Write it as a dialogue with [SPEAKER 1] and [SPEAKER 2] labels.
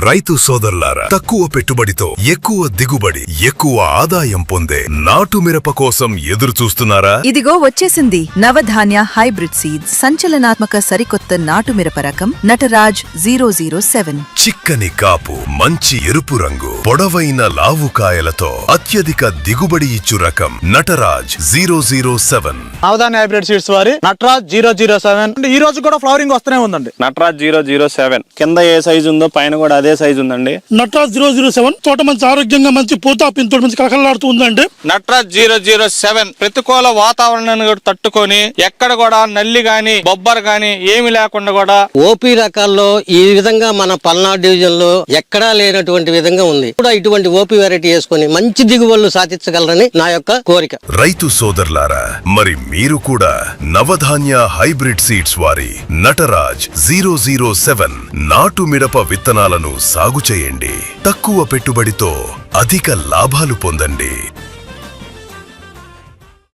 [SPEAKER 1] రైతు సోదరులారా, తక్కువ పెట్టుబడితో ఎక్కువ దిగుబడి, ఎక్కువ ఆదాయం పొందే నాటు మిరప కోసం ఎదురు చూస్తున్నారా?
[SPEAKER 2] ఇదిగో వచ్చేసింది నవధాన్య హైబ్రిడ్ సీడ్స్ సంచలనాత్మక సరికొత్త నాటు మిరప రకం నటరాజ్ 007.
[SPEAKER 1] చిక్కని కాపు, మంచి ఎరుపు రంగు, పొడవైన లావుకాయలతో అత్యధిక దిగుబడి ఇచ్చు రకం నటరాజ్ 007.
[SPEAKER 3] నవధాన్య హైబ్రిడ్ సీడ్స్ వారి నటరాజ్ 007. ఈ రోజు కూడా ఫ్లవరింగ్ వస్తూనే ఉందండి.
[SPEAKER 4] నటరాజ్ 007 కింద ఏ సైజు ఉందో పైన కూడా అదే సైజు ఉందండి.
[SPEAKER 5] నటరాజ్ 007 తోట మంచి ఆరోగ్యంగా మంచి పూత పింతోడు మంచి కలకలాడుతూ ఉందండి.
[SPEAKER 4] నటరాజ్ 007 ప్రతికూల వాతావరణాన్ని కూడా తట్టుకొని ఎక్కడ కూడా నల్లి గాని బొబ్బర్ గాని ఏమి లేకుండా కూడా
[SPEAKER 6] ఓపీ రకాల్లో ఈ విధంగా మన పల్నాడు డివిజన్ లో ఎక్కడా లేనటువంటి విధంగా ఉంది. కూడా ఇటువంటి ఓపీ వెరైటీ వేసుకుని మంచి దిగుబడులు సాధించగలరని నా యొక్క కోరిక.
[SPEAKER 1] రైతు సోదరులారా, మరి మీరు కూడా నవధాన్య హైబ్రిడ్ సీడ్స్ వారి నటరాజ్ 007 నాటు మిరప విత్తనాలను సాగు చేయండి. తక్కువ పెట్టుబడితో అధిక లాభాలు పొందండి.